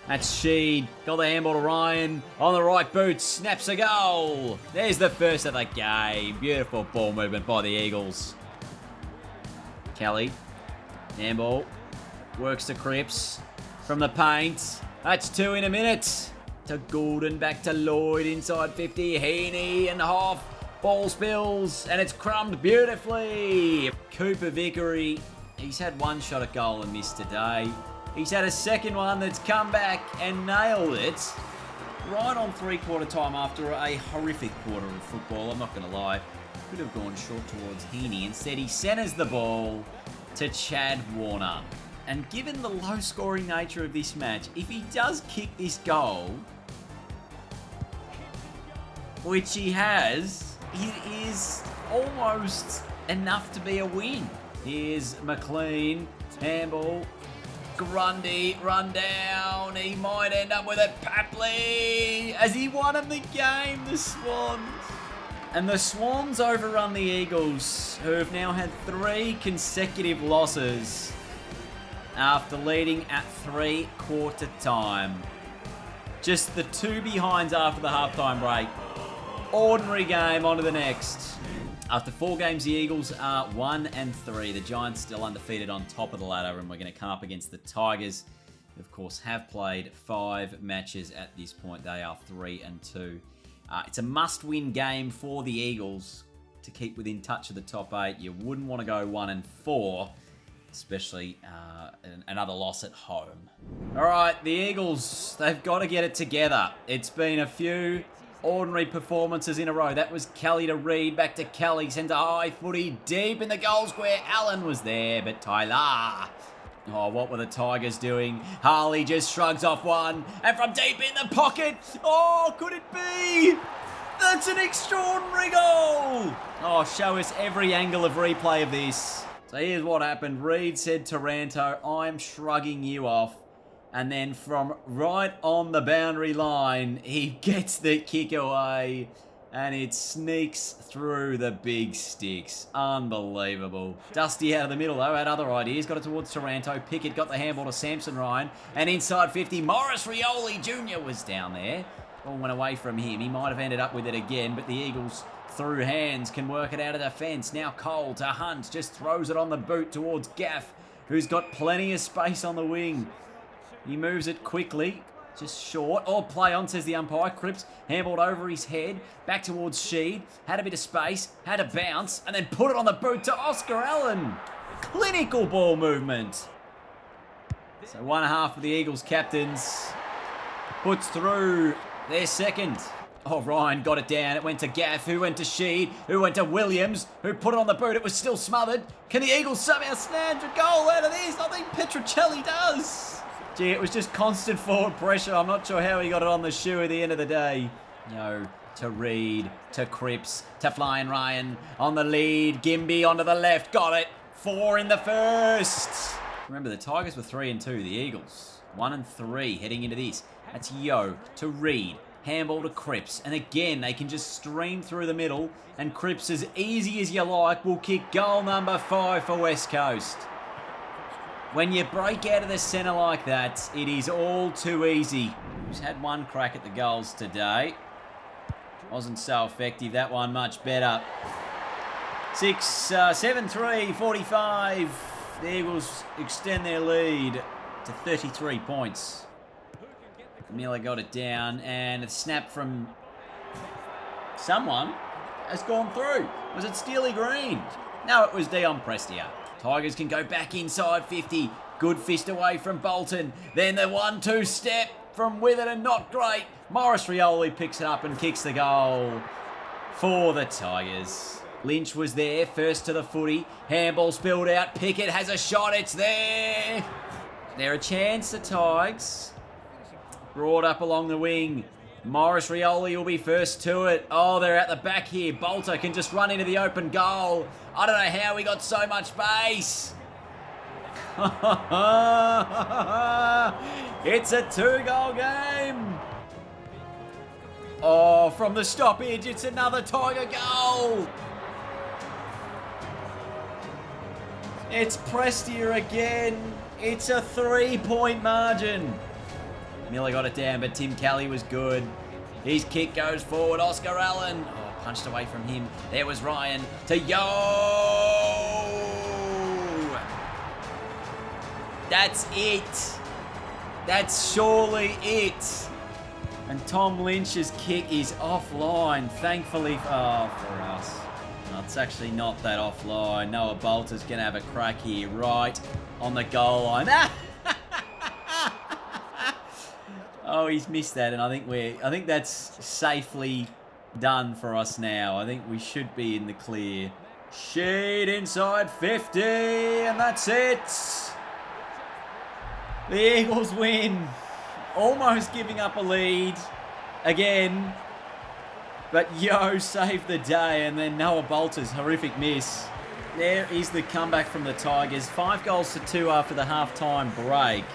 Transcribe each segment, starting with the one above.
That's Sheed. Got the handball to Ryan. On the right boot. Snaps a goal. There's the first of the game. Beautiful ball movement by the Eagles. Kelly. Handball. Works to Cripps. From the paint. That's 2 in a minute. To Goulden. Back to Lloyd. Inside 50. Heaney and Hoff. Ball spills. And it's crumbed beautifully. Cooper Vickery. He's had one shot at goal and missed today. He's had a second one that's come back and nailed it. Right on three-quarter time after a horrific quarter of football, I'm not going to lie. Could have gone short towards Heaney. Instead, he centres the ball to Chad Warner. And given the low-scoring nature of this match, if he does kick this goal, which he has, it is almost enough to be a win. Here's McLean, handball. Grundy, run down. He might end up with it. Papley, as he won him the game, the Swans. And the Swans overrun the Eagles, who have now had 3 consecutive losses after leading at three-quarter time. Just the 2 behinds after the halftime break. Ordinary game, on to the next. After 4 games, the Eagles are 1-3. The Giants still undefeated on top of the ladder, and we're going to come up against the Tigers. Of course, have played 5 matches at this point. They are 3-2. It's a must-win game for the Eagles to keep within touch of the top 8. You wouldn't want to go 1-4, especially another loss at home. All right, the Eagles, they've got to get it together. It's been a few ordinary performances in a row. That was Kelly to Reed, back to Kelly, centre high footy, deep in the goal square. Allen was there, but Tyler. Oh, what were the Tigers doing? Harley just shrugs off one, and from deep in the pocket, oh, could it be? That's an extraordinary goal. Oh, show us every angle of replay of this. So here's what happened. Reed said to Taranto, I'm shrugging you off. And then from right on the boundary line, he gets the kick away and it sneaks through the big sticks. Unbelievable. Dusty out of the middle though, had other ideas. Got it towards Taranto. Pickett got the handball to Samson Ryan. And inside 50, Morris Rioli Jr. was down there. Ball went away from him. He might have ended up with it again, but the Eagles through hands can work it out of defence. Now Cole to Hunt. Just throws it on the boot towards Gaff, who's got plenty of space on the wing. He moves it quickly, just short. Oh, play on, says the umpire. Cripps handballed over his head, back towards Sheed. Had a bit of space, had a bounce, and then put it on the boot to Oscar Allen. Clinical ball movement. So one half of the Eagles captains puts through their second. Oh, Ryan got it down. It went to Gaff, who went to Sheed, who went to Williams, who put it on the boot. It was still smothered. Can the Eagles somehow snatch a goal out of this? I think Petruccelli does. Gee, it was just constant forward pressure. I'm not sure how he got it on the shoe at the end of the day. To Reed, to Cripps, to Flying Ryan on the lead. Gimby onto the left, got it. 4 in the first. Remember, the Tigers were 3-2. The Eagles 1-3 heading into this. That's Yo to Reed. Handball to Cripps. And again, they can just stream through the middle. And Cripps, as easy as you like, will kick goal number 5 for West Coast. When you break out of the centre like that, it is all too easy. He's had one crack at the goals today. Wasn't so effective. That one much better. 7-3, 45. The Eagles extend their lead to 33 points. Miller got it down, and a snap from someone has gone through. Was it Steely Green? No, it was Dion Prestia. Tigers can go back inside 50. Good fist away from Bolton. Then the 1-2 step from Witherden, not great. Morris Rioli picks it up and kicks the goal for the Tigers. Lynch was there, first to the footy. Handball spilled out. Pickett has a shot. It's there. They're a chance, the Tigers. Brought up along the wing. Morris Rioli will be first to it. Oh, they're at the back here. Bolter can just run into the open goal. I don't know how we got so much space. It's a 2-goal game. Oh, from the stoppage, it's another Tiger goal. It's Prestia again. It's a 3-point margin. Miller got it down, but Tim Kelly was good. His kick goes forward. Oscar Allen. Oh, punched away from him. There was Ryan to Yo. That's it. That's surely it. And Tom Lynch's kick is offline, thankfully for us. No, it's actually not that offline. Noah Bolter's going to have a crack here right on the goal line. Oh, he's missed that, and I think that's safely done for us now. I think we should be in the clear. Sheed inside 50, and that's it. The Eagles win. Almost giving up a lead again. But Yo saved the day, and then Noah Bolter's horrific miss. There is the comeback from the Tigers. 5-2 after the half-time break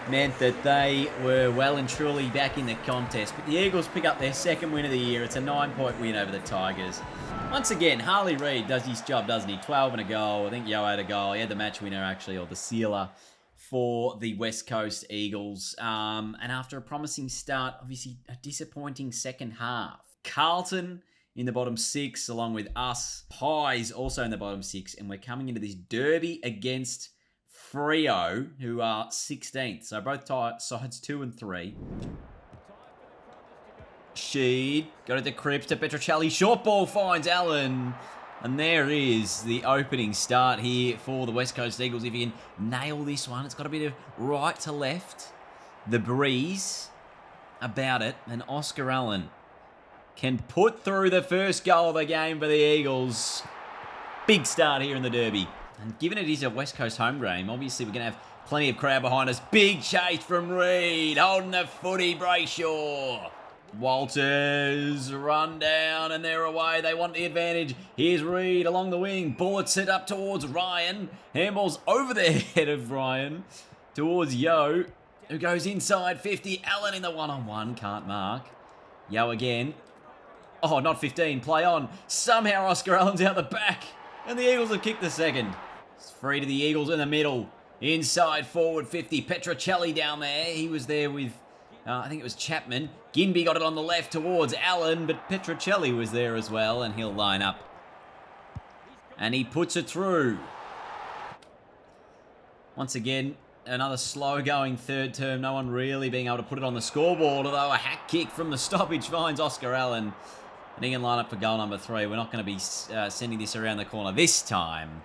meant that they were well and truly back in the contest. But the Eagles pick up their second win of the year. It's a 9-point win over the Tigers. Once again, Harley Reid does his job, doesn't he? 12 and a goal. I think Yo had a goal. He had the match winner, actually, or the sealer for the West Coast Eagles. And after a promising start, obviously a disappointing second half. Carlton in the bottom 6, along with us. Pies also in the bottom 6. And we're coming into this derby against Freo, who are 16th. So both sides 2 and 3. Sheed got it to Cripps to Petruccelli. Short ball finds Allen. And there is the opening start here for the West Coast Eagles. If you can nail this one, it's got a bit of right to left. The breeze about it. And Oscar Allen can put through the first goal of the game for the Eagles. Big start here in the derby. And given it is a West Coast home game, obviously we're going to have plenty of crowd behind us. Big chase from Reid. Holding the footy, Brayshaw. Walters run down and they're away. They want the advantage. Here's Reid along the wing. Bullets it up towards Ryan. Handball's over the head of Ryan towards Yo, who goes inside 50. Allen in the one-on-one. Can't mark. Yo again. Oh, not 15. Play on. Somehow Oscar Allen's out the back. And the Eagles have kicked the second. It's free to the Eagles in the middle. Inside forward 50. Petruccelli down there. He was there with, I think it was Chapman. Ginby got it on the left towards Allen, but Petruccelli was there as well, and he'll line up. And he puts it through. Once again, another slow-going third term. No one really being able to put it on the scoreboard, although a hack kick from the stoppage finds Oscar Allen. And he can line up for goal number 3. We're not going to be sending this around the corner this time.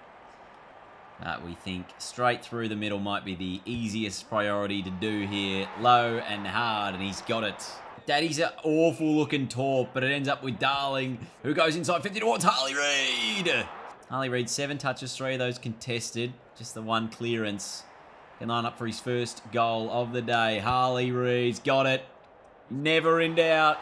We think straight through the middle might be the easiest priority to do here. Low and hard, and he's got it. That is an awful-looking torp, but it ends up with Darling, who goes inside 50 towards Harley Reid. Harley Reid, 7 touches, 3 of those contested. Just the 1 clearance. Can line up for his first goal of the day. Harley Reid's got it. Never in doubt.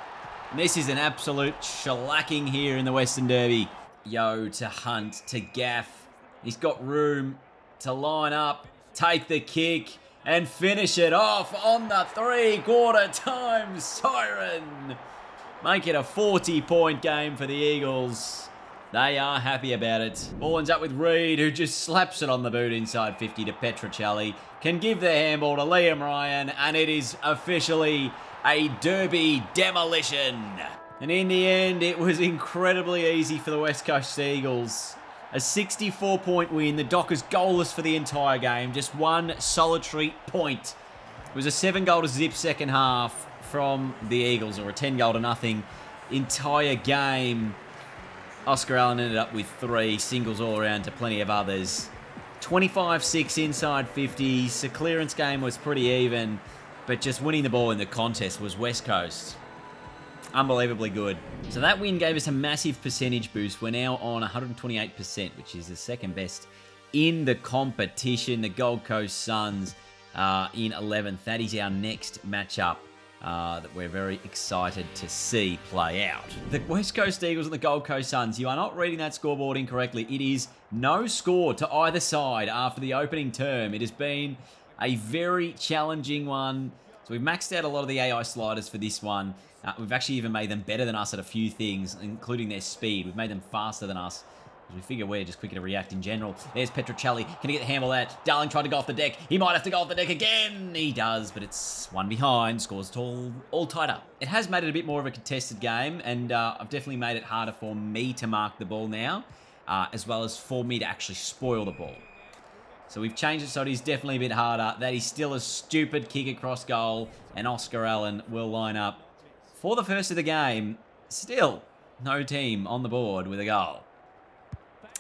And this is an absolute shellacking here in the Western Derby. Yo to Hunt, to Gaff. He's got room to line up, take the kick, and finish it off on the 3-quarter time siren. Make it a 40-point game for the Eagles. They are happy about it. Ball ends up with Reid, who just slaps it on the boot inside 50 to Petruccelli. Can give the handball to Liam Ryan, and it is officially a derby demolition. And in the end, it was incredibly easy for the West Coast Eagles. A 64-point win. The Dockers goalless for the entire game. Just 1 solitary point. It was a 7-0 second half from the Eagles, or a 10-0 entire game. Oscar Allen ended up with 3 singles all around to plenty of others. 25-6 inside 50s. The clearance game was pretty even, but just winning the ball in the contest was West Coast. Unbelievably good. So that win gave us a massive percentage boost. We're now on 128%, which is the second best in the competition. The Gold Coast Suns in 11th. That is our next matchup that we're very excited to see play out. The West Coast Eagles and the Gold Coast Suns. You are not reading that scoreboard incorrectly. It is no score to either side after the opening term. It has been a very challenging one. So we've maxed out a lot of the AI sliders for this one. We've actually even made them better than us at a few things, including their speed. We've made them faster than us We figure we're just quicker to react in general. There's Petrocelli. Can he get the handle out? Darling tried to go off the deck. He might have to go off the deck again. He does, but it's one behind. Scores all tied up. It has made it a bit more of a contested game, and I've definitely made it harder for me to mark the ball now, as well as for me to actually spoil the ball. So we've changed it so it is definitely a bit harder. That is still a stupid kick across goal, and Oscar Allen will line up for the first of the game. Still, no team on the board with a goal.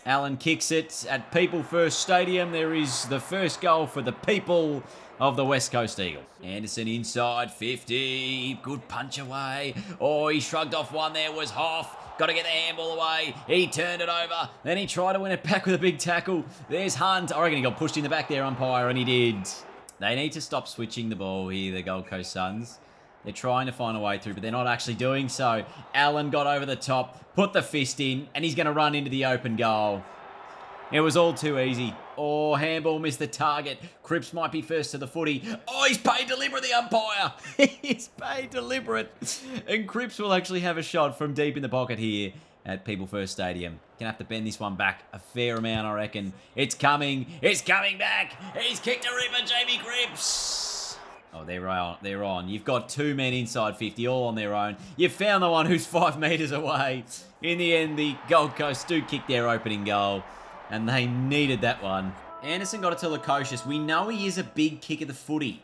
Allen kicks it at People First Stadium. There is the first goal for the people of the West Coast Eagles. Anderson inside 50. Good punch away. Oh, he shrugged off one there. Was Hoff. Got to get the handball away. He turned it over. Then he tried to win it back with a big tackle. There's Hunt. I reckon he got pushed in the back there, umpire, and he did. They need to stop switching the ball here, the Gold Coast Suns. They're trying to find a way through, but they're not actually doing so. Allen got over the top, put the fist in, and he's going to run into the open goal. It was all too easy. Oh, handball missed the target. Cripps might be first to the footy. Oh, he's paid deliberate, the umpire. He's paid deliberate. And Cripps will actually have a shot from deep in the pocket here at People First Stadium. Gonna have to bend this one back a fair amount, I reckon. It's coming. It's coming back. He's kicked a ripper, Jamie Cripps. Oh, they're on. You've got two men inside 50, all on their own. You've found the one who's 5 metres away. In the end, the Gold Coast do kick their opening goal, and they needed that one. Anderson got it to Lukosius. We know he is a big kick of the footy,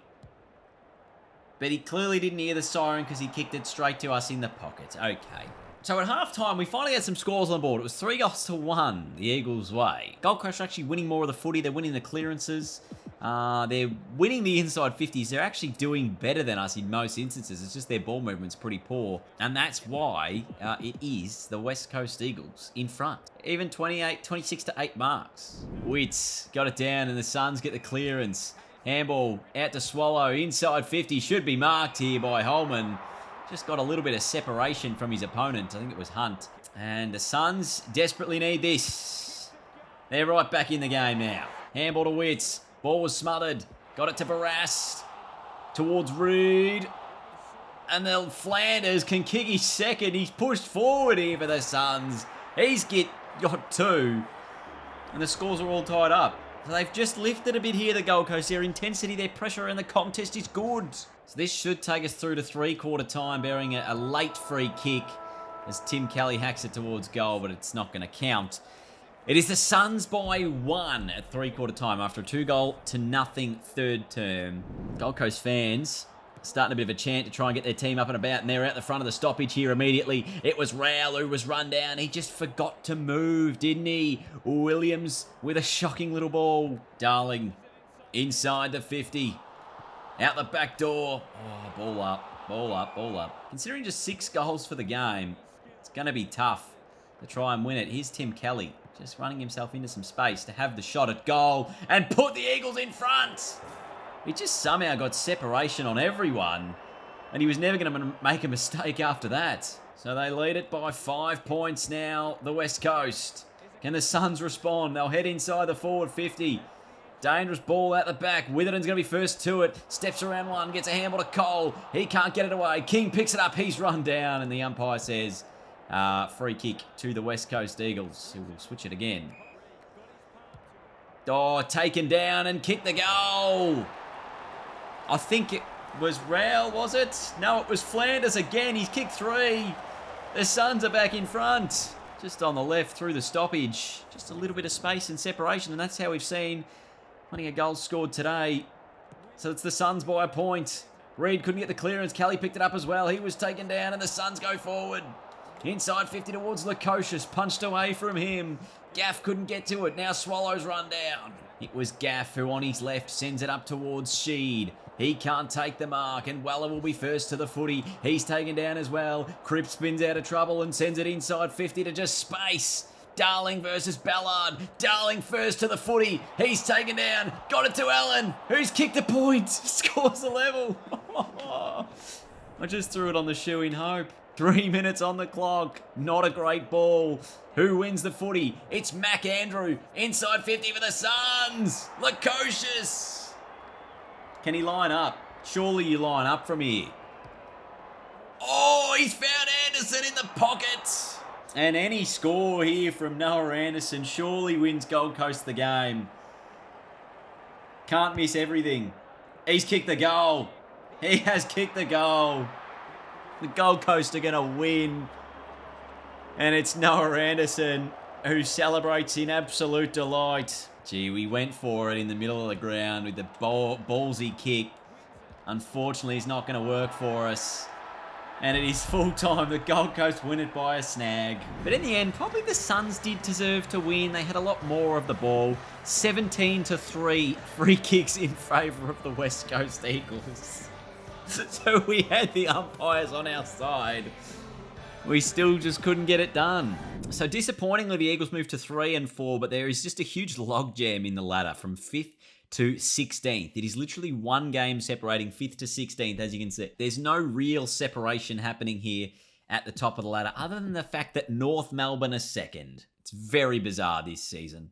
but he clearly didn't hear the siren because he kicked it straight to us in the pocket. Okay. So at half-time, we finally had some scores on board. It was 3-1, the Eagles' way. Gold Coast are actually winning more of the footy. They're winning the clearances. They're winning the inside 50s. They're actually doing better than us in most instances. It's just their ball movement's pretty poor. And that's why it is the West Coast Eagles in front. Even 26-8 marks. Witts got it down and the Suns get the clearance. Handball out to Swallow. Inside 50 should be marked here by Holman. Just got a little bit of separation from his opponent. I think it was Hunt. And the Suns desperately need this. They're right back in the game now. Handball to Witts. Ball was smothered. Got it to Barras. Towards Reed. And then Flanders can kick his second. He's pushed forward here for the Suns. He's got 2. And the scores are all tied up. So they've just lifted a bit here, the Gold Coast. Their intensity, their pressure in the contest is good. So this should take us through to 3-quarter time, bearing a late free kick as Tim Kelly hacks it towards goal, but it's not going to count. It is the Suns by 1 at 3-quarter time after a 2-0-0 third term. Gold Coast fans starting a bit of a chant to try and get their team up and about, and they're out the front of the stoppage here immediately. It was Rowell who was run down. He just forgot to move, didn't he? Williams with a shocking little ball. Darling inside the 50. Out the back door. Oh, ball up, ball up, ball up. Considering just 6 goals for the game, it's going to be tough to try and win it. Here's Tim Kelly just running himself into some space to have the shot at goal and put the Eagles in front. He just somehow got separation on everyone, and he was never going to make a mistake after that. So they lead it by 5 points now, the West Coast. Can the Suns respond? They'll head inside the forward 50. Dangerous ball out the back. Witherden's going to be first to it. Steps around one, gets a handball to Cole. He can't get it away. King picks it up. He's run down, and the umpire says free kick to the West Coast Eagles, who will switch it again. Oh, taken down and kicked the goal. I think it was Rowell, was it? No, it was Flanders again. He's kicked 3. The Suns are back in front. Just on the left through the stoppage. Just a little bit of space and separation, and that's how we've seen plenty of goals scored today. So it's the Suns by a point. Reed couldn't get the clearance. Kelly picked it up as well. He was taken down, and the Suns go forward. Inside 50 towards Lukosius. Punched away from him. Gaff couldn't get to it. Now Swallows run down. It was Gaff who on his left sends it up towards Sheed. He can't take the mark, and Weller will be first to the footy. He's taken down as well. Cripps spins out of trouble and sends it inside 50 to just space. Darling versus Ballard. Darling first to the footy. He's taken down. Got it to Allen, who's kicked a point. Scores a level. I just threw it on the shoe in hope. 3 minutes on the clock. Not a great ball. Who wins the footy? It's Mac Andrew. Inside 50 for the Suns. Lukosius. Can he line up? Surely you line up from here. Oh, he's found Anderson in the pocket. And any score here from Noah Anderson surely wins Gold Coast the game. Can't miss everything. He's kicked the goal. He has kicked the goal. The Gold Coast are going to win. And it's Noah Anderson who celebrates in absolute delight. Gee, we went for it in the middle of the ground with the ballsy kick. Unfortunately, it's not going to work for us. And it is full time. The Gold Coast win it by a snag. But in the end, probably the Suns did deserve to win. They had a lot more of the ball. 17-3 free kicks in favour of the West Coast Eagles. So we had the umpires on our side. We still just couldn't get it done. So disappointingly, the Eagles moved to 3 and 4, but there is just a huge logjam in the ladder from 5th to 16th. It is literally one game separating 5th to 16th, as you can see. There's no real separation happening here at the top of the ladder, other than the fact that North Melbourne are second. It's very bizarre this season.